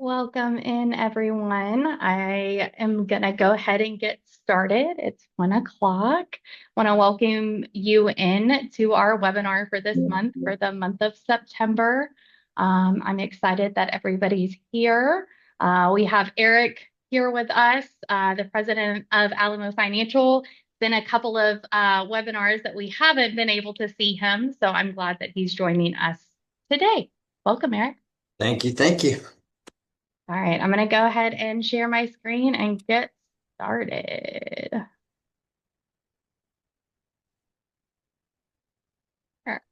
Welcome in, everyone. I am going to go ahead and get started. It's 1 o'clock. Want to welcome you in to our webinar for this month, for the month of September. I'm excited that everybody's here. We have Eric here with us, the president of Alamo Financial. Been a couple of webinars that we haven't been able to see him, so I'm glad that he's joining us today. Welcome, Eric. Thank you. Thank you. All right, I'm going to go ahead and share my screen and get started. All right.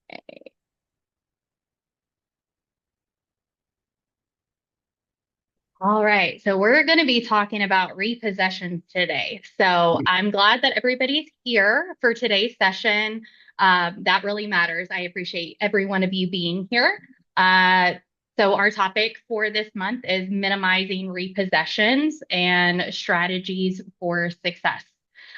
All right, so we're going to be talking about repossessions today. So I'm glad that everybody's here for today's session. That really matters. I appreciate every one of you being here. So our topic for this month is minimizing repossessions and strategies for success.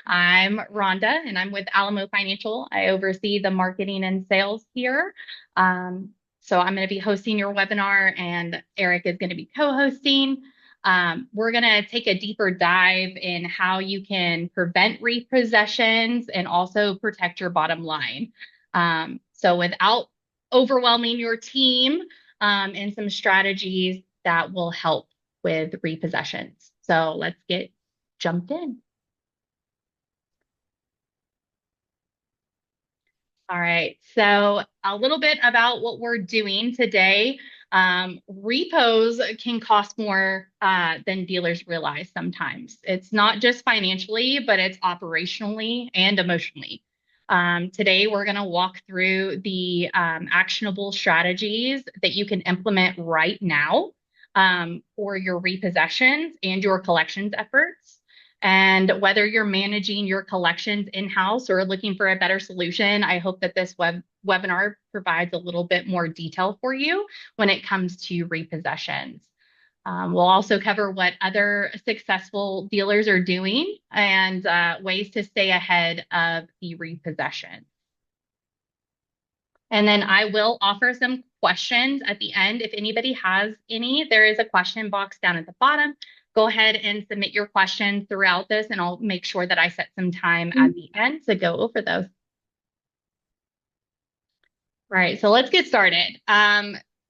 I'm Rhonda, and I'm with Alamo Financial. I oversee the marketing and sales here. So I'm going to be hosting your webinar, and Eric is going to be co-hosting. We're going to take a deeper dive in how you can prevent repossessions and also protect your bottom line. So without overwhelming your team, and some strategies that will help with repossessions. So let's get jumped in. All right, so a little bit about what we're doing today. Repos can cost more than dealers realize sometimes. It's not just financially, but it's operationally and emotionally. Today, we're going to walk through the actionable strategies that you can implement right now for your repossessions and your collections efforts. And whether you're managing your collections in-house or looking for a better solution, I hope that this webinar provides a little bit more detail for you when it comes to repossessions. We'll also cover what other successful dealers are doing and ways to stay ahead of the repossession. And then I will offer some questions at the end. If anybody has any, there is a question box down at the bottom. Go ahead and submit your questions throughout this, and I'll make sure that I set some time at the end to go over those. All right, so let's get started.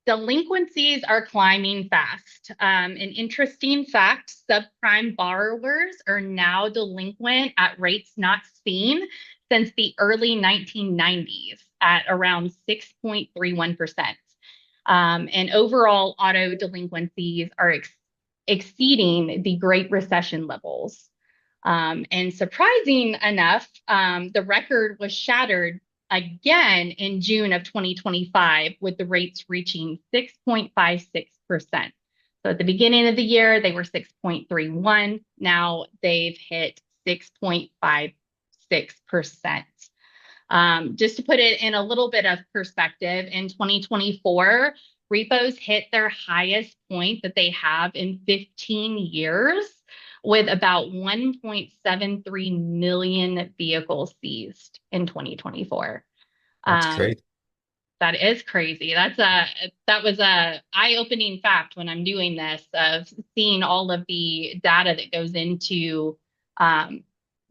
Delinquencies are climbing fast. An interesting fact, subprime borrowers are now delinquent at rates not seen since the early 1990s at around 6.31%. And overall auto delinquencies are exceeding the Great Recession levels. And surprising enough, the record was shattered again in June of 2025 with the rates reaching 6.56%. So at the beginning of the year, they were 6.31. Now they've hit 6.56%. Just to put it in a little bit of perspective, in 2024, repos hit their highest point that they have in 15 years with about 1.73 million vehicles seized in 2024. That's great. That is crazy. That was a eye-opening fact when I'm doing this, of seeing all of the data that goes into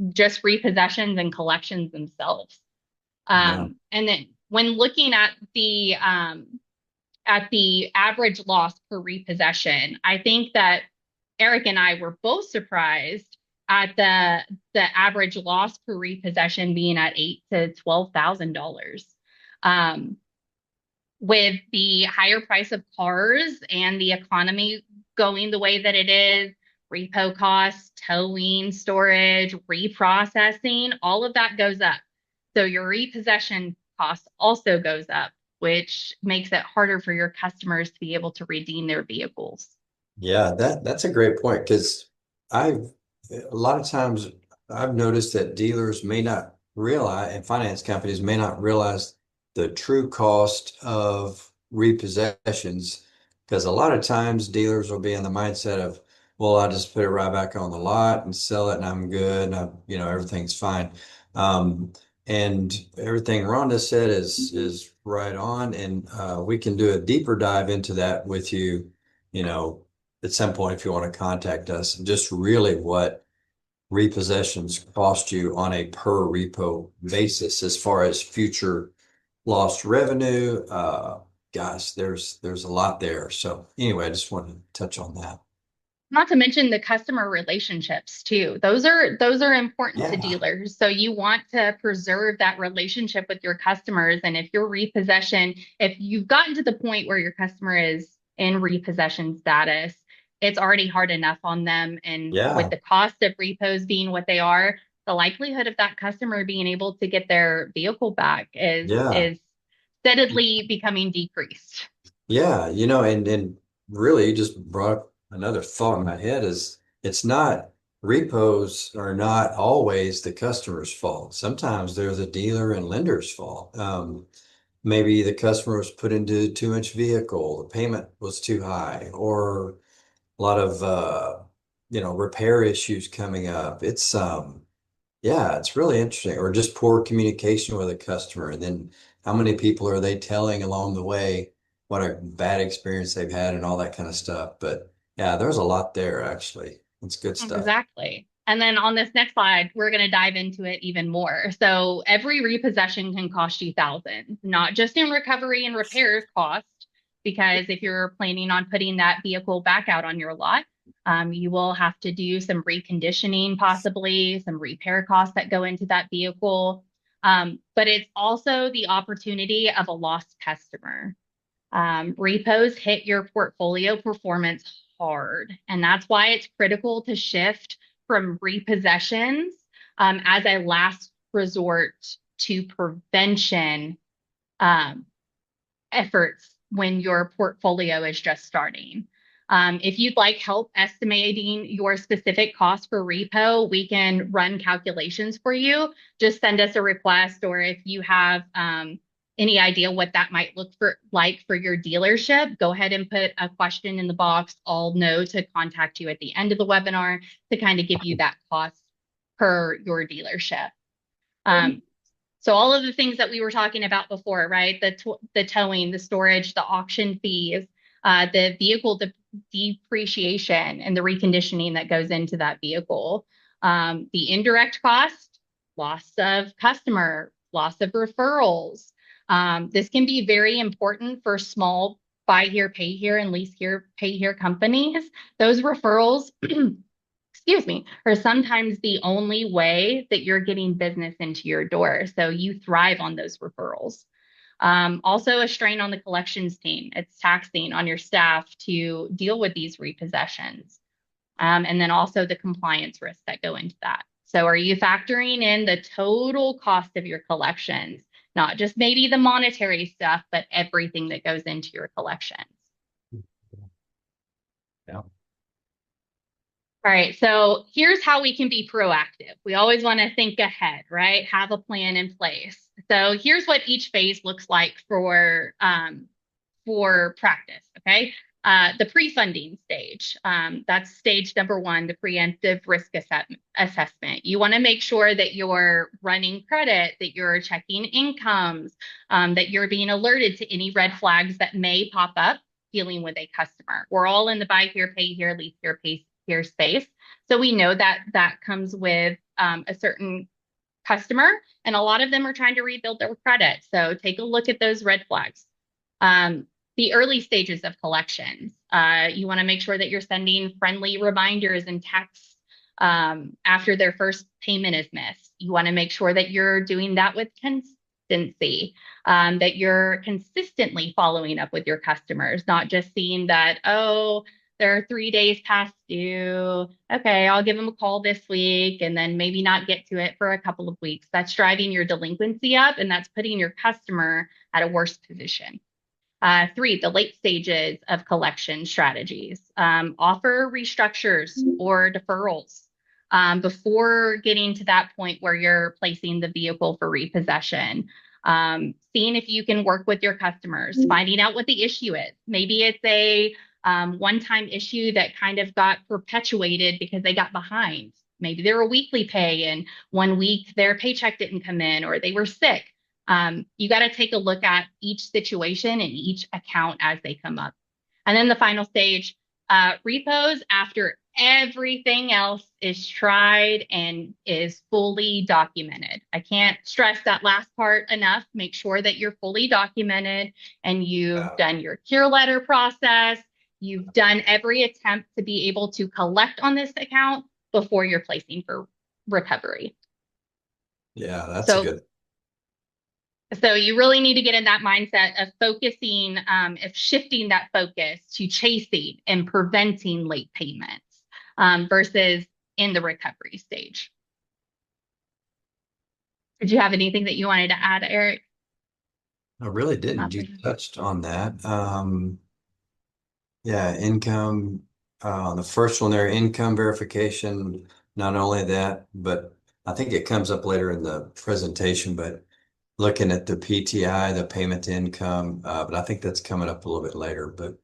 just repossessions and collections themselves. Yeah. And then when looking at the average loss per repossession, I think that Eric and I were both surprised at the average loss per repossession being at $8,000 to $12,000. With the higher price of cars and the economy going the way that it is, repo costs, towing, storage, reprocessing, all of that goes up. So your repossession cost also goes up, which makes it harder for your customers to be able to redeem their vehicles. Yeah, that's a great point because I've a lot of times I've noticed that dealers may not realize and finance companies may not realize the true cost of repossessions, because a lot of times dealers will be in the mindset of, well, I'll just put it right back on the lot and sell it and I'm good and everything's fine. And everything Rhonda said is right on, and we can do a deeper dive into that with you, you know, at some point if you want to contact us, just really what repossessions cost you on a per repo basis as far as future lost revenue. Gosh, there's a lot there. So anyway, I just wanted to touch on that. Not to mention the customer relationships too. Those are important to Yeah, dealers. So you want to preserve that relationship with your customers. And if you're repossession, if you've gotten to the point where your customer is in repossession status, it's already hard enough on them. And with yeah, the cost of repos being what they are, the likelihood of that customer being able to get their vehicle back yeah, is steadily becoming decreased. yeah. And really you just brought another thought in my head is it's not repos are not always the customer's fault. Sometimes they're the dealer and lender's fault. Maybe the customer was put into a too much vehicle, the payment was too high, or a lot of repair issues coming up. Yeah, it's really interesting. Or just poor communication with a customer. And then how many people are they telling along the way what a bad experience they've had and all that kind of stuff. But yeah, there's a lot there actually. It's good stuff. Exactly. And then on this next slide, we're going to dive into it even more. So every repossession can cost you thousands, not just in recovery and repairs cost, because if you're planning on putting that vehicle back out on your lot, you will have to do some reconditioning, possibly some repair costs that go into that vehicle. But it's also the opportunity of a lost customer. Repos hit your portfolio performance hard. And that's why it's critical to shift from repossessions as a last resort to prevention um, efforts when your portfolio is just starting. If you'd like help estimating your specific cost for repo, we can run calculations for you. Just send us a request, or if you have any idea what that might look for like for your dealership, go ahead and put a question in the box. I'll know to contact you at the end of the webinar to kind of give you that cost per your depreciation. So all of the things that we were talking about before, right? The towing, the storage, the auction fees, the vehicle depreciation, and the reconditioning that goes into that vehicle. The indirect cost, loss of customer, loss of referrals. This can be very important for small buy here, pay here, and lease here, pay here companies. Those referrals excuse me, are sometimes the only way that you're getting business into your door. So you thrive on those referrals. Also, a strain on the collections team. It's taxing on your staff to deal with these repossessions. And then also the compliance risks that go into that. So, are you factoring in the total cost of your collections, not just maybe the monetary stuff, but everything that goes into your collections? Yeah. All right, so here's how we can be proactive. We always want to think ahead, right? Have a plan in place. So here's what each phase looks like for practice. Okay, the pre-funding stage. That's stage number one, the preemptive risk assessment. You want to make sure that you're running credit, that you're checking incomes, that you're being alerted to any red flags that may pop up dealing with a customer. We're all in the buy here, pay here, lease here, pay here space. So we know that that comes with a certain customer, and a lot of them are trying to rebuild their credit. So take a look at those red flags. The early stages of collections. You want to make sure that you're sending friendly reminders and texts after their first payment is missed. You want to make sure that you're doing that with consistency, that you're consistently following up with your customers, not just seeing that, oh, they're 3 days past due. Okay, I'll give them a call this week and then maybe not get to it for a couple of weeks. That's driving your delinquency up and that's putting your customer at a worse position. Three, the late stages of collection strategies. Offer restructures or deferrals before getting to that point where you're placing the vehicle for repossession. Seeing if you can work with your customers, finding out what the issue is. Maybe it's a one-time issue that kind of got perpetuated because they got behind. Maybe they're a weekly pay and 1 week their paycheck didn't come in or they were sick. You got to take a look at each situation and each account as they come up. And then the final stage, Repos, after everything else is tried and is fully documented. I can't stress that last part enough. Make sure that you're fully documented and you've Yeah. done your cure letter process. You've done every attempt to be able to collect on this account before you're placing for recovery. Yeah, that's a So good. so you really need to get in that mindset of focusing, of shifting that focus to chasing and preventing late payments versus in the recovery stage. Did you have anything that you wanted to add, Eric? I really didn't. Not You for sure. touched on that. Yeah, income, the first one there, income verification. Not only that, but I think it comes up later in the presentation, but looking at the PTI, the payment to income, but I think that's coming up a little bit later. But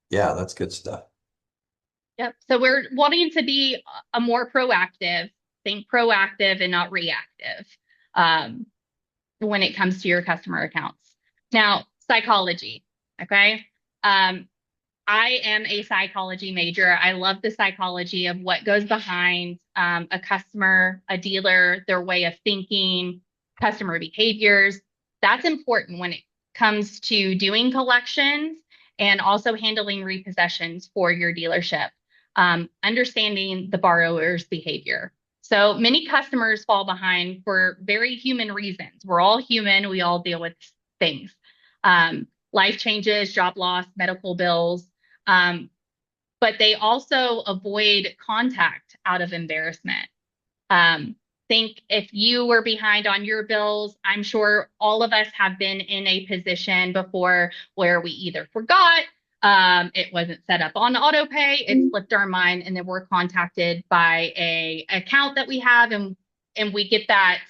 yeah, that's good stuff. Yep. So we're wanting to be a more proactive, think proactive and not reactive um, when it comes to your customer accounts. Now, psychology. Okay. Um, I am a psychology major. I love the psychology of what goes behind a customer, a dealer, their way of thinking, customer behaviors. That's important when it comes to doing collections and also handling repossessions for your dealership. Understanding the borrower's behavior. So many customers fall behind for very human reasons. We're all human. We all deal with things. Life changes, job loss, medical bills, um, but they also avoid contact out of embarrassment. Um, think if you were behind on your bills, I'm sure all of us have been in a position before where we either forgot, it wasn't set up on auto pay, it slipped our mind, and then we're contacted by a account that we have, and we get that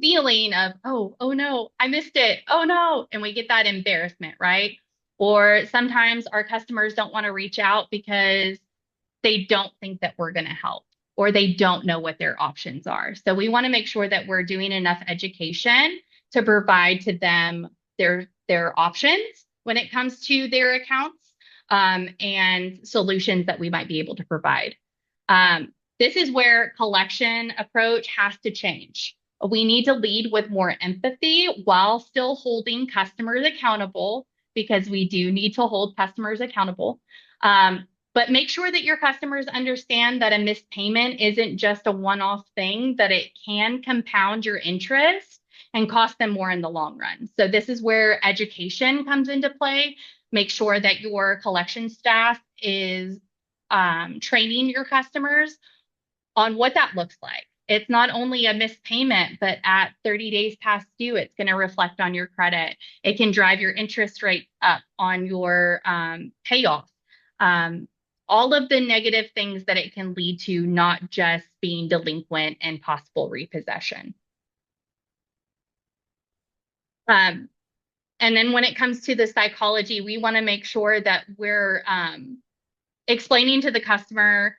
feeling of, oh no, I missed it. Oh no. And we get that embarrassment, right? Or sometimes our customers don't want to reach out because they don't think that we're going to help or they don't know what their options are. So we want to make sure that we're doing enough education to provide to them their options when it comes to their accounts and solutions that we might be able to provide. This is where collection approach has to change. We need to lead with more empathy while still holding customers accountable because we do need to hold customers accountable. But make sure that your customers understand that a missed payment isn't just a one-off thing, that it can compound your interest and cost them more in the long run. So this is where education comes into play. Make sure that your collection staff is training your customers on what that looks like. It's not only a missed payment, but at 30 days past due, it's going to reflect on your credit. It can drive your interest rate up on your payoff. All of the negative things that it can lead to, not just being delinquent and possible repossession. Um, and then when it comes to the psychology, we want to make sure that we're explaining to the customer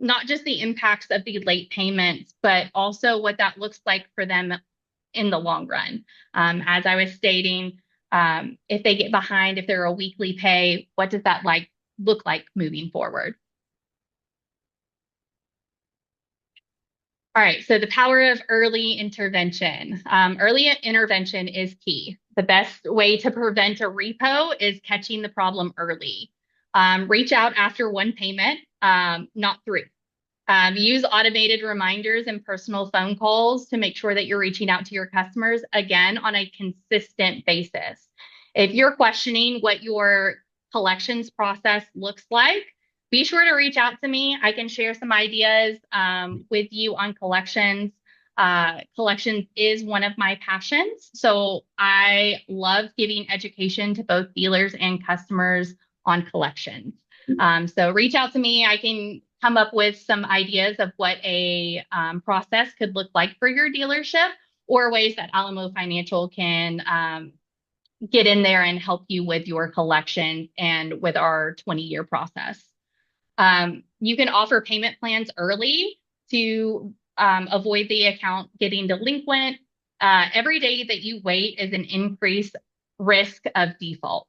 not just the impacts of the late payments, but also what that looks like for them in the long run. As I was stating, if they get behind, if they're a weekly pay, what does that look like moving forward? All right, so the power of early intervention. Early intervention is key. The best way to prevent a repo is catching the problem early. Reach out after one payment, not three. Use automated reminders and personal phone calls to make sure that you're reaching out to your customers again on a consistent basis. If you're questioning what your collections process looks like, be sure to reach out to me. I can share some ideas with you on collections. Collections is one of my passions. So I love giving education to both dealers and customers on collections. So reach out to me. I can come up with some ideas of what a process could look like for your dealership or ways that Alamo Financial can get in there and help you with your collection and with our 20-year process. You can offer payment plans early to avoid the account getting delinquent. Every day that you wait is an increased risk of default.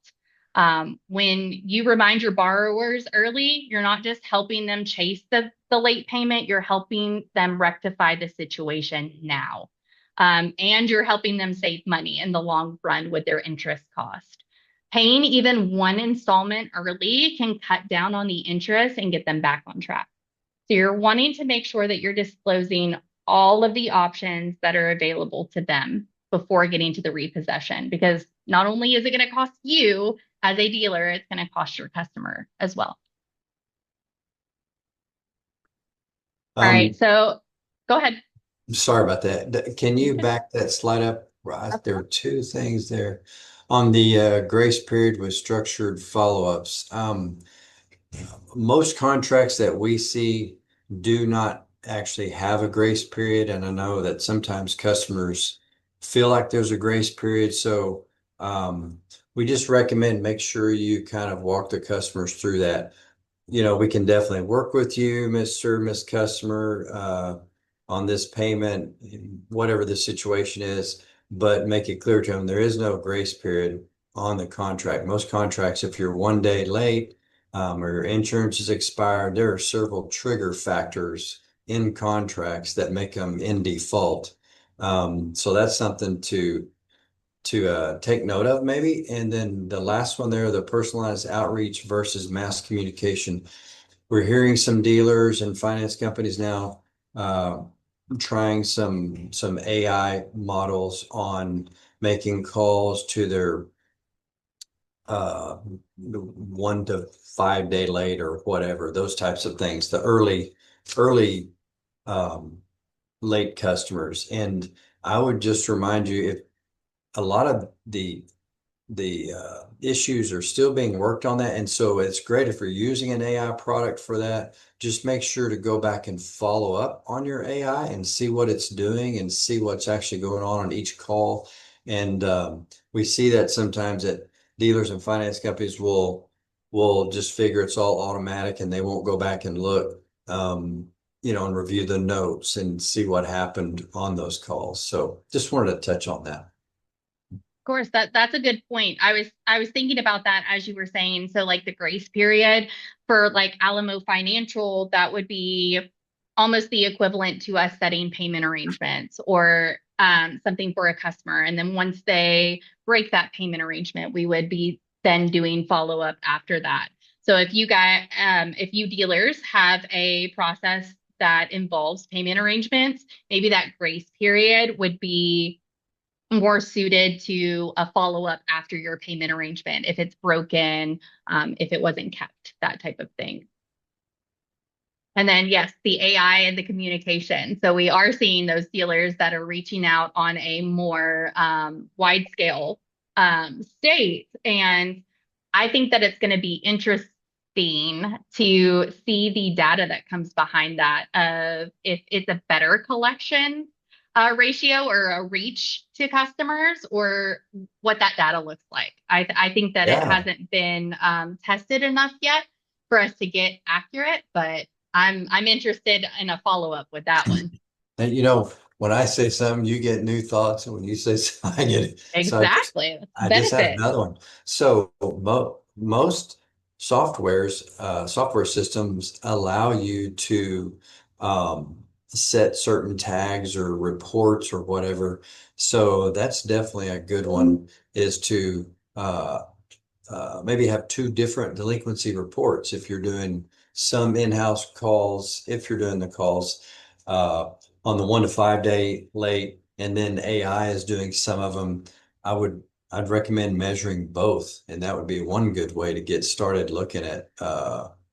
When you remind your borrowers early, you're not just helping them chase the late payment, you're helping them rectify the situation now. And you're helping them save money in the long run with their interest cost. Paying even one installment early can cut down on the interest and get them back on track. So you're wanting to make sure that you're disclosing all of the options that are available to them before getting to the repossession, because not only is it going to cost you as a dealer, it's going to cost your customer as well. All right, Um, so go ahead. sorry about that. Can you back that slide up? Right, Of there were course. two things there on the grace period with structured follow-ups. Most contracts that we see do not actually have a grace period, and I know that sometimes customers feel like there's a grace period. So we just recommend make sure you kind of walk the customers through that. We can definitely work with you, Mr. Miss Customer, on this payment, whatever the situation is, but make it clear to them there is no grace period on the contract. Most contracts, if you're one day late, or your insurance is expired, there are several trigger factors in contracts that make them in default. So that's something to take note of maybe. And then the last one there, the personalized outreach versus mass communication. We're hearing some dealers and finance companies now trying some AI models on making calls to their 1 to 5 day late or whatever, those types of things, the early um, late customers. And I would just remind you, if a lot of the issues are still being worked on that. And so it's great if you're using an AI product for that. Just make sure to go back and follow up on your AI and see what it's doing and see what's actually going on each call. And we see that sometimes that dealers and finance companies will just figure it's all automatic and they won't go back and look, and review the notes and see what happened on those calls. So just wanted to touch on that. Of course, that's a good point. I was thinking about that as you were saying. So like the grace period for like Alamo Financial, that would be almost the equivalent to us setting payment arrangements or something for a customer. And then once they break that payment arrangement, we would be then doing follow up after that. So if you dealers have a process that involves payment arrangements, maybe that grace period would be more suited to a follow-up after your payment arrangement, if it's broken, if it wasn't kept, that type of thing. And then, yes, the AI and the communication. So we are seeing those dealers that are reaching out on a more wide scale state. And I think that it's going to be interesting to see the data that comes behind that of if it's a better collection ratio or a reach to customers or what that data looks like. I think that it Yeah. hasn't been tested enough yet for us to get accurate, but I'm interested in a follow-up with that one. And when I say something, you get new thoughts, and when you say something, I get it. So Exactly. That's the I just had benefit. another one. So most software systems allow you to set certain tags or reports or whatever. So that's definitely a good one, is to maybe have two different delinquency reports if you're doing some in-house calls, if you're doing the calls uh, on the 1 to 5 day late, and then AI is doing some of them. I'd recommend measuring both, and that would be one good way to get started looking at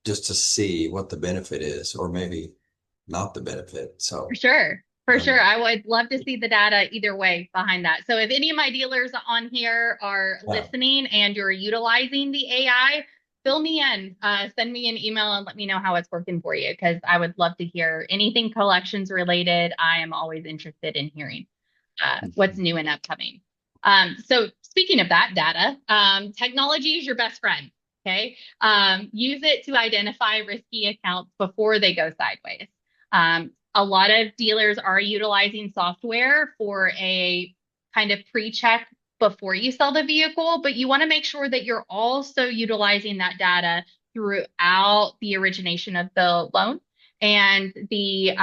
just to see what the benefit is, or maybe not the benefit. For So sure. For sure. um, I would love to see the data either way behind that. So if any of my dealers on here are yeah, listening and you're utilizing the AI, fill me in, send me an email and let me know how it's working for you because I would love to hear anything collections related. I am always interested in hearing what's new and upcoming. So speaking of that data, technology is your best friend. Okay. Use it to identify risky accounts before they go sideways. A lot of dealers are utilizing software for a kind of pre-check before you sell the vehicle, but you want to make sure that you're also utilizing that data throughout the origination of the loan and the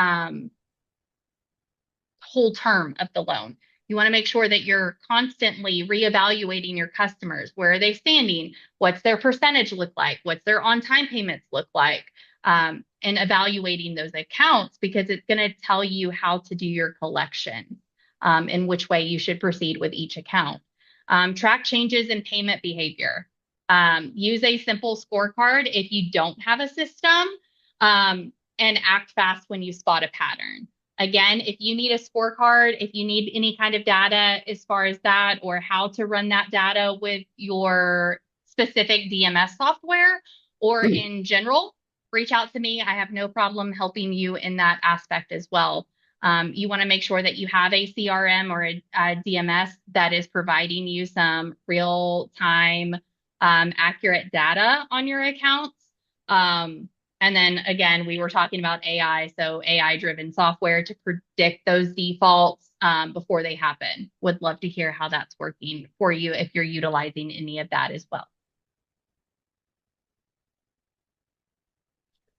whole term of the loan. You want to make sure that you're constantly reevaluating your customers. Where are they standing? What's their percentage look like? What's their on-time payments look like? And evaluating those accounts because it's going to tell you how to do your collection and which way you should proceed with each account. Track changes in payment behavior. Use a simple scorecard if you don't have a system and act fast when you spot a pattern. Again, if you need a scorecard, if you need any kind of data as far as that or how to run that data with your specific DMS software or in general, reach out to me. I have no problem helping you in that aspect as well. You want to make sure that you have a CRM or a DMS that is providing you some real-time, accurate data on your accounts. And then again, we were talking about AI, so AI-driven software to predict those defaults before they happen. Would love to hear how that's working for you if you're utilizing any of that as well.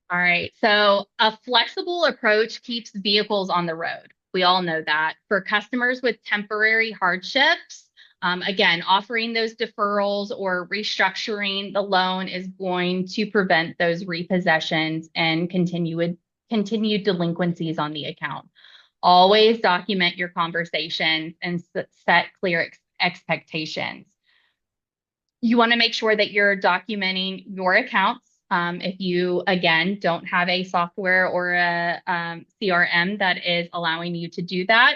All right, so a flexible approach keeps vehicles on the road. We all know that. For customers with temporary hardships, again, offering those deferrals or restructuring the loan is going to prevent those repossessions and continued delinquencies on the account. Always document your conversations and set clear expectations. You want to make sure that you're documenting your accounts. If you, again, don't have a software or a CRM that is allowing you to do that,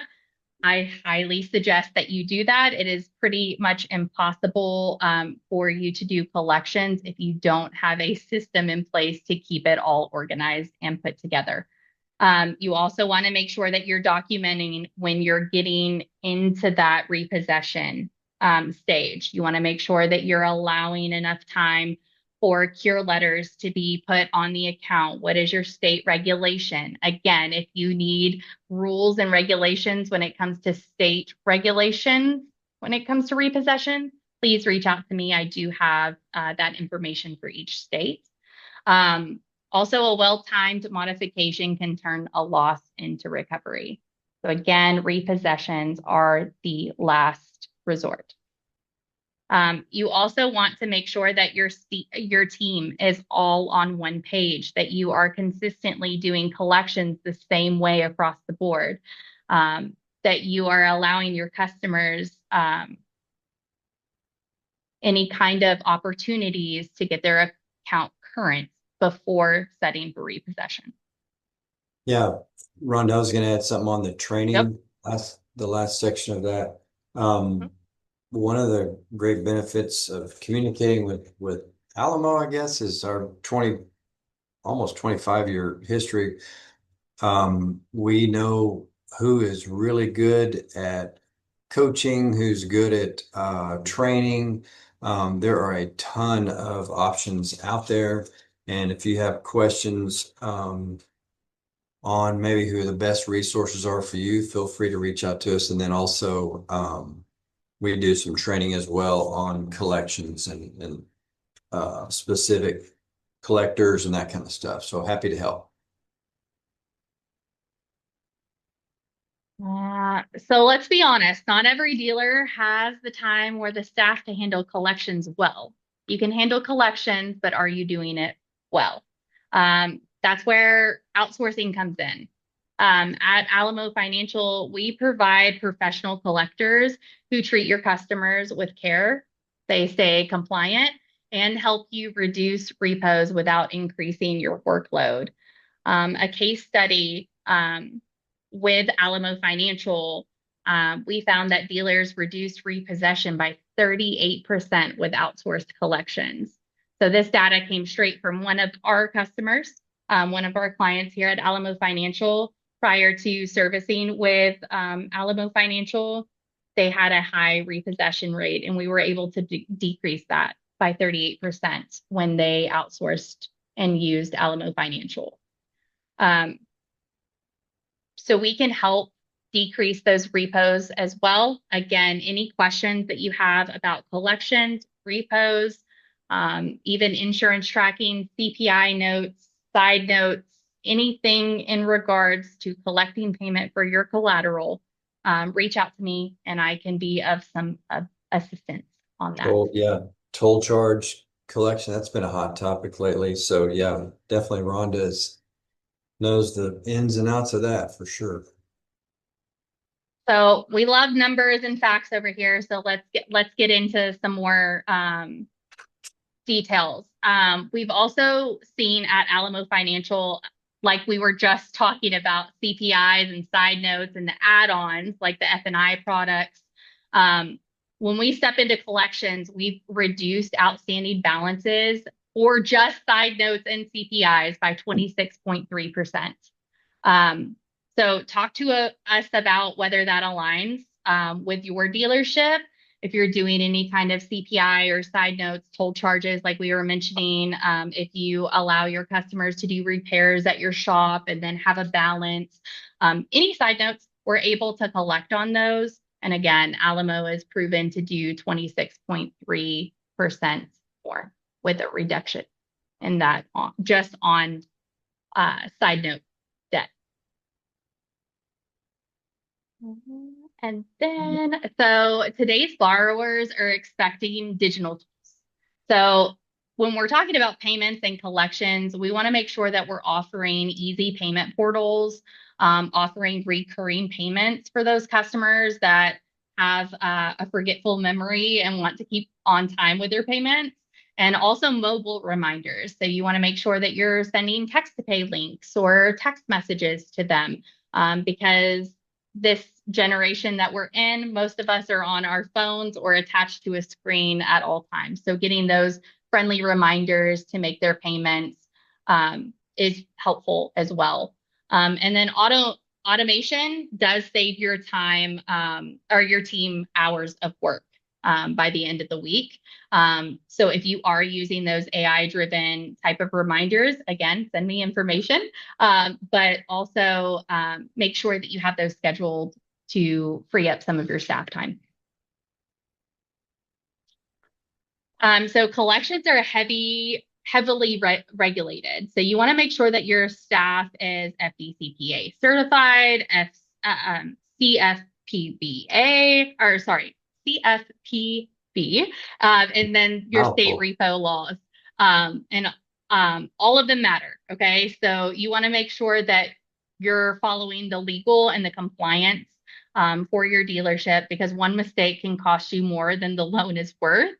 I highly suggest that you do that. It is pretty much impossible for you to do collections if you don't have a system in place to keep it all organized and put together. You also want to make sure that you're documenting when you're getting into that repossession stage. You want to make sure that you're allowing enough time for cure letters to be put on the account. What is your state regulation? Again, if you need rules and regulations when it comes to state regulations, when it comes to repossession, please reach out to me. I do have that information for each state. Also, a well-timed modification can turn a loss into recovery. So again, repossessions are the last resort. You also want to make sure that your team is all on one page, that you are consistently doing collections the same way across the board, that you are allowing your customers any kind of opportunities to get their account current before setting for repossession. Yeah, Rhonda, I was going to add something on the training, Yep. the last section of that. One of the great benefits of communicating with Alamo, I guess, is our almost 25-year history. We know who is really good at coaching, who's good at training. There are a ton of options out there. And if you have questions on maybe who the best resources are for you, feel free to reach out to us. And then also, we do some training as well on collections and specific collectors and that kind of stuff. So happy to help. So let's be honest, not every dealer has the time or the staff to handle collections well. You can handle collections, but are you doing it well? That's where outsourcing comes in. At Alamo Financial, we provide professional collectors who treat your customers with care. They stay compliant and help you reduce repos without increasing your workload. A case study with Alamo Financial, we found that dealers reduced repossession by 38% with outsourced collections. So this data came straight from one of our customers, one of our clients here at Alamo Financial. Prior to servicing with Alamo Financial, they had a high repossession rate, and we were able to decrease that by 38% when they outsourced and used Alamo Financial. So we can help decrease those repos as well. Again, any questions that you have about collections, repos, even insurance tracking, CPI notes, side notes, anything in regards to collecting payment for your collateral, reach out to me and I can be of some assistance on that. Yeah, toll charge collection, that's been a hot topic lately. So yeah, definitely knows the ins and outs of that for sure. So we love numbers and facts over here. So let's get into some more details. We've also seen at Alamo Financial, like we were just talking about CPIs and side notes and the add-ons, like the F&I products. When we step into collections, we've reduced outstanding balances or just side notes and CPIs by 26.3%. So talk to us about whether that aligns with your dealership. If you're doing any kind of CPI or side notes, toll charges, like we were mentioning, if you allow your customers to do repairs at your shop and then have a balance, any side notes, we're able to collect on those. And again, Alamo is proven to do 26.3% more with a reduction in that just on side note debt. And then, so today's borrowers are expecting digital tools. So when we're talking about payments and collections, we want to make sure that we're offering easy payment portals, offering recurring payments for those customers that have a forgetful memory and want to keep on time with their payments, and also mobile reminders. So you want to make sure that you're sending text to pay links or text messages to them, because this generation that we're in, most of us are on our phones or attached to a screen at all times. So getting those friendly reminders to make their payments is helpful as well. And then automation does save your time or your team hours of work by the end of the week. So if you are using those AI-driven type of reminders, again, send me information, but also make sure that you have those scheduled to free up some of your staff time. So collections are heavily regulated. So you want to make sure that your staff is FDCPA certified, CFPB, and then your state Powerful. repo laws. And all of them matter. Okay. So you want to make sure that you're following the legal and the compliance for your dealership, because one mistake can cost you more than the loan is worth.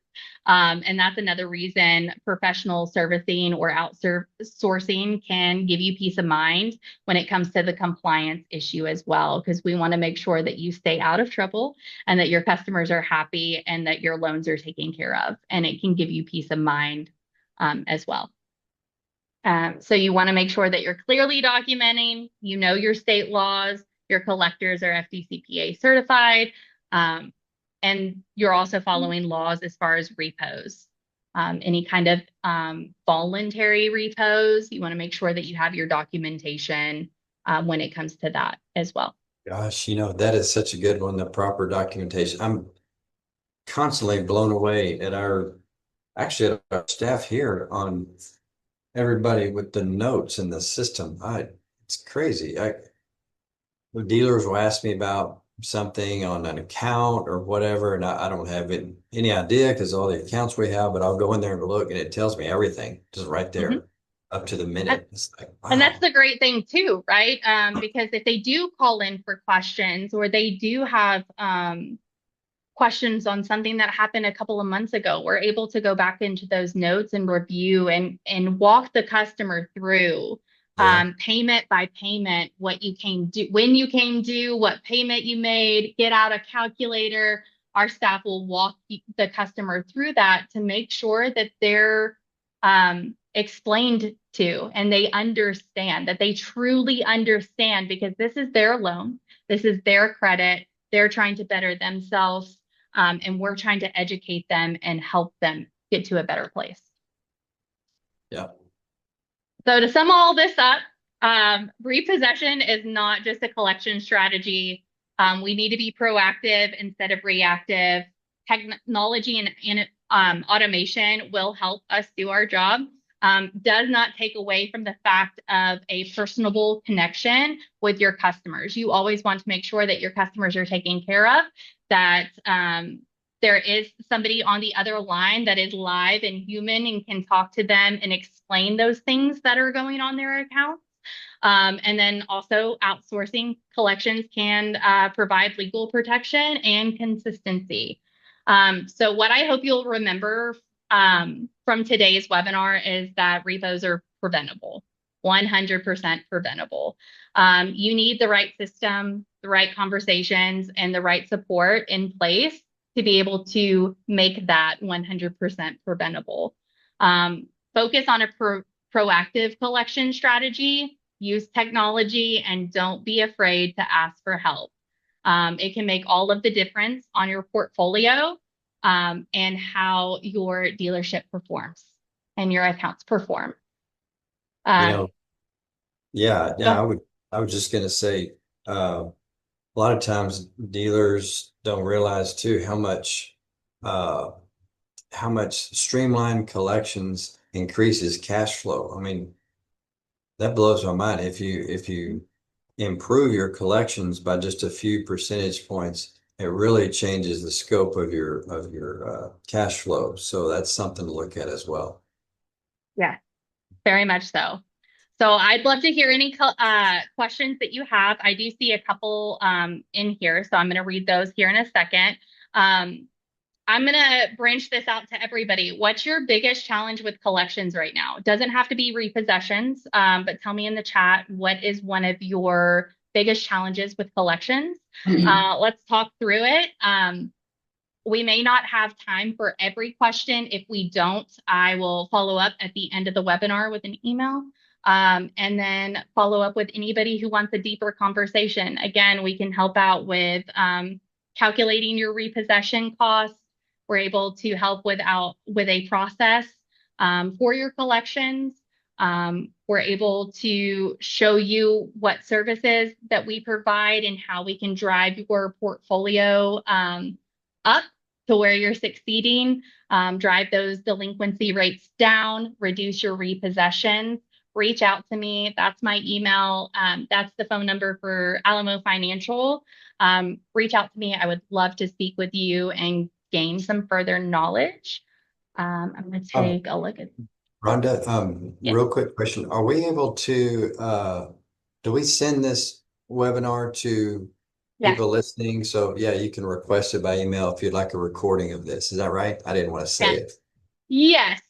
And that's another reason professional servicing or outsourcing can give you peace of mind when it comes to the compliance issue as well, because we want to make sure that you stay out of trouble and that your customers are happy and that your loans are taken care of. And it can give you peace of mind as well. So you want to make sure that you're clearly documenting, you know, your state laws, your collectors are FDCPA certified, and you're also following laws as far as repos. Any kind of voluntary repos, you want to make sure that you have your documentation when it comes to that as well. Gosh, that is such a good one, the proper documentation. I'm constantly blown away at our staff here on everybody with the notes in the system. It's crazy. The dealers will ask me about something on an account or whatever, and I don't have any idea because all the accounts we have, but I'll go in there and look and it tells me everything just right there, Mhm. up to the minute. It's like, And that's wow. the great thing too, right? Because if they do call in for questions or they do have questions on something that happened a couple of months ago, we're able to go back into those notes and review and walk the customer through Yeah. payment by payment, what you came do, when you came due, what payment you made, get out a calculator. Our staff will walk the customer through that to make sure that they're explained to and they understand, that they truly understand, because this is their loan, this is their credit, they're trying to better themselves, and we're trying to educate them and help them get to a better place. Yeah. So to sum all this up, repossession is not just a collection strategy. We need to be proactive instead of reactive. Technology and automation will help us do our job. Does not take away from the fact of a personable connection with your customers. You always want to make sure that your customers are taken care of, that there is somebody on the other line that is live and human and can talk to them and explain those things that are going on their accounts. And then also outsourcing collections can provide legal protection and consistency. So what I hope you'll remember from today's webinar is that repos are preventable, 100% preventable. You need the right system, the right conversations, and the right support in place to be able to make that 100% preventable. Focus on a proactive collection strategy, use technology, and don't be afraid to ask for help. It can make all of the difference on your portfolio and how your dealership performs and your accounts perform. You know, yeah, Go. I was just gonna say, a lot of times dealers don't realize too uh, how much streamlined collections increases cash flow. I mean, that blows my mind. If you improve your collections by just a few percentage points, it really changes the scope of your cash flow. So that's something to look at as well. Yeah, very much so. So I'd love to hear any questions that you have. I do see a couple in here, so I'm going to read those here in a second. I'm going to branch this out to everybody. What's your biggest challenge with collections right now? It doesn't have to be repossessions, but tell me in the chat, what is one of your biggest challenges with collections? Let's talk through it. We may not have time for every question. If we don't, I will follow up at the end of the webinar with an email. And then follow up with anybody who wants a deeper conversation. Again, we can help out with calculating your repossession costs. We're able to help with a process for your collections. We're able to show you what services that we provide and how we can drive your portfolio up to where you're succeeding, drive those delinquency rates down, reduce your repossessions. Reach out to me. That's my email. That's the phone number for Alamo Financial. Reach out to me. I would love to speak with you and gain some further knowledge. I'm going to Um, take a look at Rhonda, yes. real quick question. Are we able to, do we send this webinar to Yes. people listening? So yeah, you can request it by email if you'd like a recording of this. Is that right? I didn't want to say Yes. it. Yes,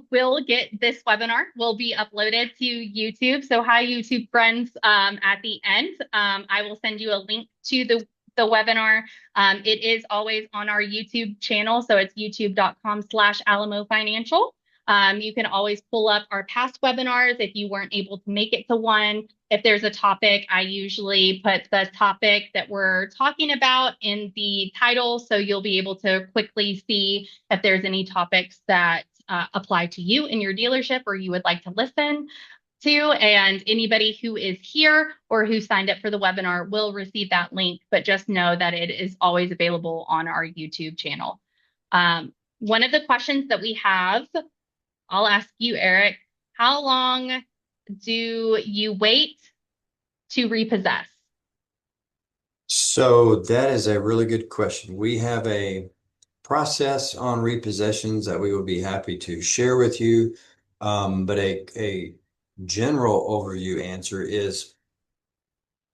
will get this webinar will be uploaded to YouTube. So hi YouTube friends, at the end, I will send you a link to the webinar. It is always on our YouTube channel. So it's youtube.com/Alamo Financial. You can always pull up our past webinars if you weren't able to make it to one. If there's a topic, I usually put the topic that we're talking about in the title. So you'll be able to quickly see if there's any topics that apply to you in your dealership or you would like to listen to. And anybody who is here or who signed up for the webinar will receive that link, but just know that it is always available on our YouTube channel. One of the questions that we have, I'll ask you, Eric, how long do you wait to repossess? So that is a really good question. We have a process on repossessions that we will be happy to share with you. But a general overview answer is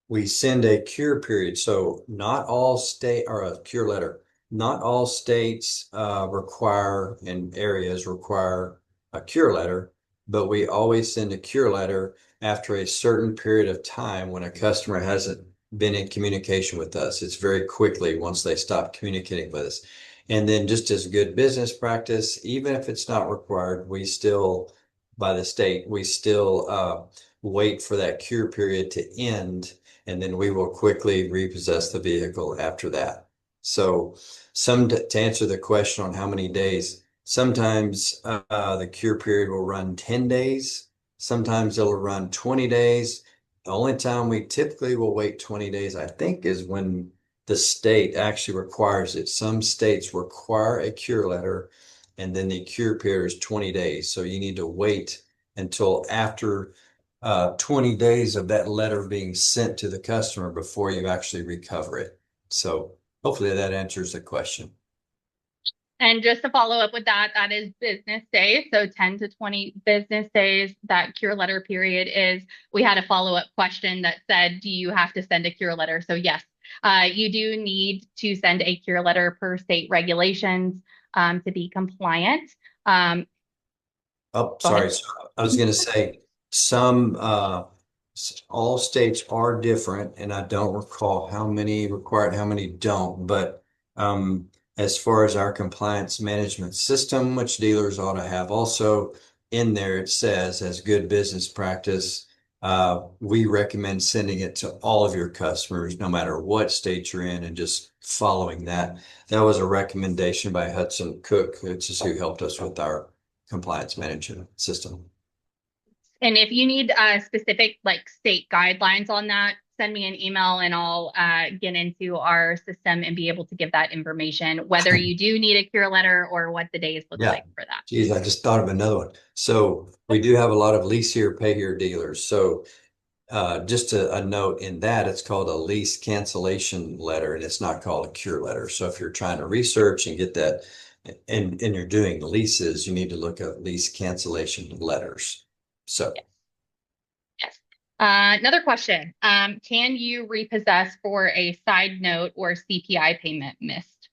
we send a cure period. So not all state or a cure letter. Not all states require and areas require a cure letter, but we always send a cure letter after a certain period of time when a customer hasn't been in communication with us. It's very quickly once they stop communicating with us. And then just as good business practice, even if it's not required, we still, by the state, we still wait for that cure period to end, and then we will quickly repossess the vehicle after that. So to answer the question on how many days, sometimes the cure period will run 10 days. Sometimes it'll run 20 days. The only time we typically will wait 20 days, I think, is when the state actually requires it. Some states require a cure letter, and then the cure period is 20 days. So you need to wait until after 20 days of that letter being sent to the customer before you actually recover it. So hopefully that answers the question. And just to follow up with that, that is business days. So 10 to 20 business days, that cure letter period is. We had a follow-up question that said, do you have to send a cure letter? So yes, you do need to send a cure letter per state regulations to be compliant. Um, Oh, Go sorry. ahead. So I was going to say some, all states are different, and I don't recall how many require it, how many don't. But as far as our compliance management system, which dealers ought to have also in there, it says as good business practice, we recommend sending it to all of your customers, no matter what state you're in, and just following that. That was a recommendation by Hudson Cook, which is who helped us with our compliance management system. And if you need specific like state guidelines on that, send me an email and I'll get into our system and be able to give that information, whether you do need a cure letter or what the days look Yeah. like for that. Geez, I just thought of another one. So we do have a lot of lease here, pay here dealers. So just a note in that, it's called a lease cancellation letter, and it's not called a cure letter. So if you're trying to research and get that, and you're doing leases, you need to look at lease cancellation letters. So Yes. Yes. Another question. Can you repossess for a side note or CPI payment missed?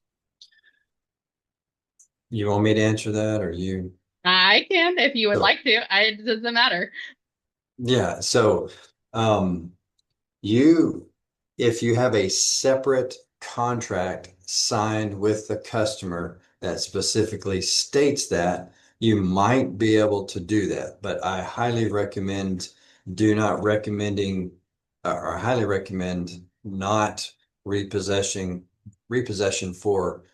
you want me to answer that, or you? I can if you would So, like to. It doesn't matter. yeah. So um, You, if you have a separate contract signed with the customer that specifically states that, you might be able to do that. But I highly recommend, do not recommending, or highly recommend not repossession for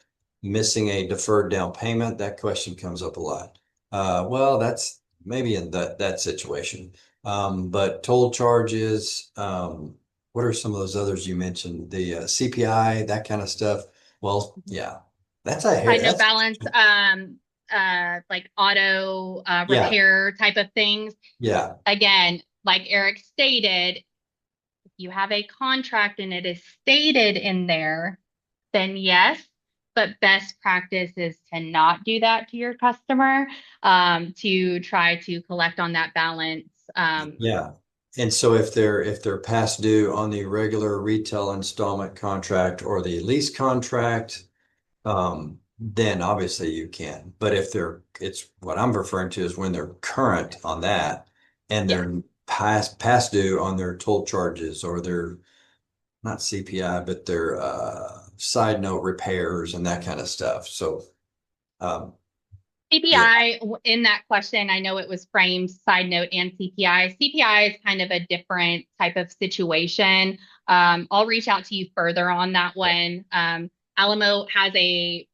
missing a deferred down payment. That question comes up a lot. Well, that's maybe in that situation. But toll charges, what are some of those others you mentioned? The CPI, that kind of stuff. Well, yeah, Side note that's balance, like auto yeah, repair type of things. yeah, Again, like Eric stated, if you have a contract and it is stated in there, then yes. But best practice is to not do that to your customer, to try to collect on that balance. yeah. And so if they're past due on the regular retail installment contract or the lease contract, then obviously you can. But if it's what I'm referring to is when they're current on that and Yes. they're past due on their toll charges or their not CPI, but their side note repairs and that kind of stuff. So um, yeah, CPI in that question, I know it was framed side note and CPI. CPI is kind of a different type of situation. I'll reach out to you further on that one. Alamo has a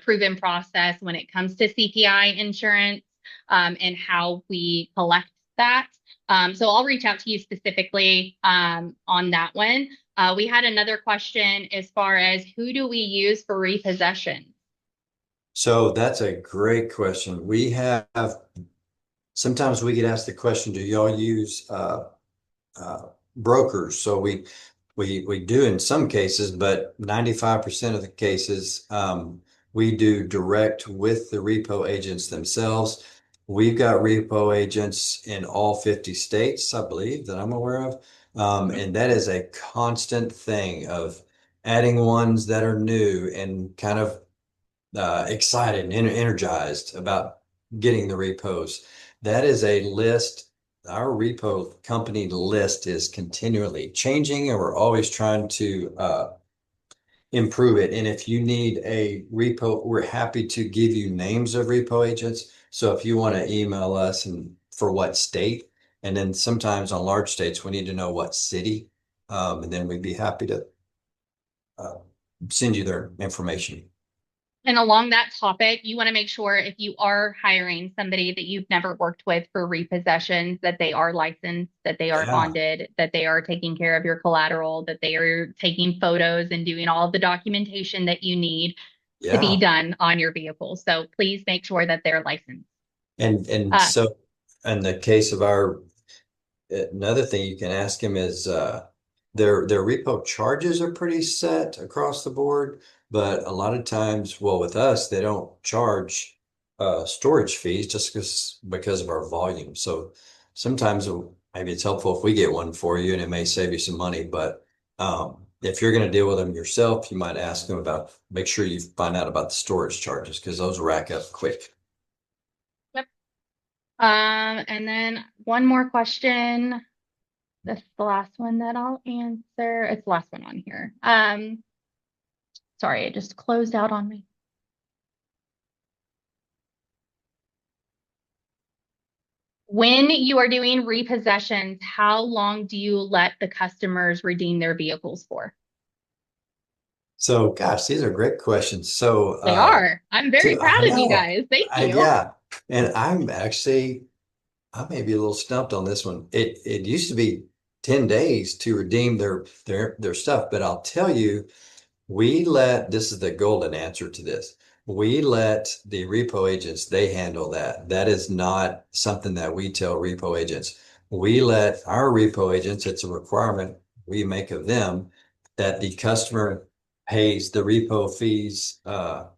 proven process when it comes to CPI insurance and how we collect that. So I'll reach out to you specifically on that one. We had another question as far as who do we use for repossession? so that's a great question. We have sometimes we get asked the question, do y'all use brokers? So we do in some cases, but 95% of the cases we do direct with the repo agents themselves. We've got repo agents in all 50 states, I believe, that I'm aware of. And that is a constant thing of adding ones that are new and kind of excited and energized about getting the repos. That is a list. Our repo company list is continually changing, and we're always trying to improve it. And if you need a repo, we're happy to give you names of repo agents. So if you want to email us and for what state, and then sometimes on large states, we need to know what city, and then we'd be happy to uh, send you their information. And along that topic, you want to make sure if you are hiring somebody that you've never worked with for repossessions, that they are licensed, that they are Yeah, bonded, that they are taking care of your collateral, that they are taking photos and doing all of the documentation that you need to be yeah. done on your vehicle. So please make sure that they're licensed. And Uh, so in the case of our another thing you can ask him is their repo charges are pretty set across the board, but a lot of times, well, with us, they don't charge storage fees just because of our volume. So sometimes maybe it's helpful if we get one for you and it may save you some money, but if you're going to deal with them yourself, you might ask them about, make sure you find out about the storage charges because those rack up quick. yep. And then one more question. This is the last one that I'll answer. It's the last one on here. Sorry, it just closed out on me. When you are doing repossessions, how long do you let the customers redeem their vehicles for? So, gosh, these are great questions. So, They are. I'm very I proud of you know. guys. Thank you. Yeah. And I may be a little stumped on this one. It used to be 10 days to redeem their stuff, but I'll tell you, this is the golden answer to this. We let the repo agents, they handle that. That is not something that we tell repo agents. We let our repo agents, it's a requirement we make of them that the customer pays the repo fees, a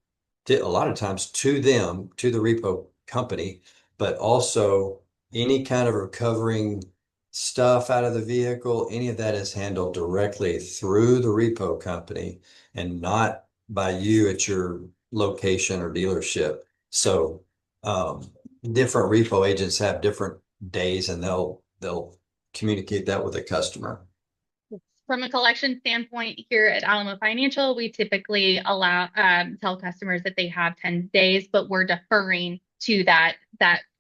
lot of times to them, to the repo company, but also any kind of recovering stuff out of the vehicle, any of that is handled directly through the repo company and not by you at your location or dealership. So different repo agents have different days and they'll communicate that with the customer. From a collection standpoint, here at Alamo Financial, we typically allow tell customers that they have 10 days, but we're deferring to that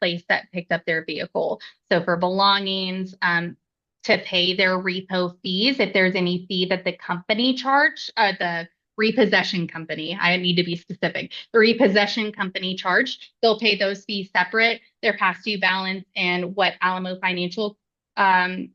place that picked up their vehicle. So for belongings, to pay their repo fees, if there's any fee that the company charged, the repossession company, I need to be specific. The repossession company charged, they'll pay those fees separate, their past due balance, and what Alamo Financial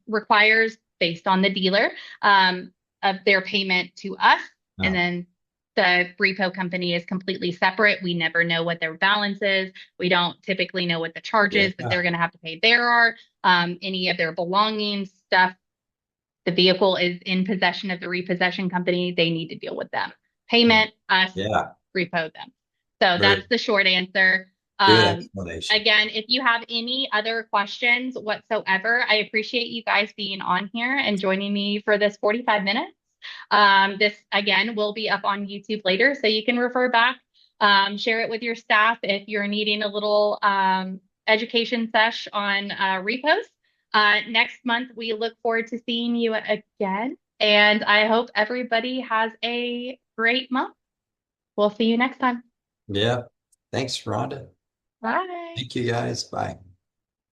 requires based on the dealer of their payment to us. And No. then the repo company is completely separate. We never know what their balance is. We don't typically know what the charges that Yeah. they're going to have to pay there are, any of their belongings, stuff. The vehicle is in possession of the repossession company. They need to deal with them. Payment, us, Yeah. repo them. So Very that's the short answer. good Um, explanation. again, if you have any other questions whatsoever, I appreciate you guys being on here and joining me for this 45 minutes. This again will be up on YouTube later, so you can refer back, share it with your staff if you're needing a little education sesh on repos. Next month, we look forward to seeing you again, and I hope everybody has a great month. We'll see you next time. Yeah. Thanks, Rhonda. Bye. Thank you guys. Bye.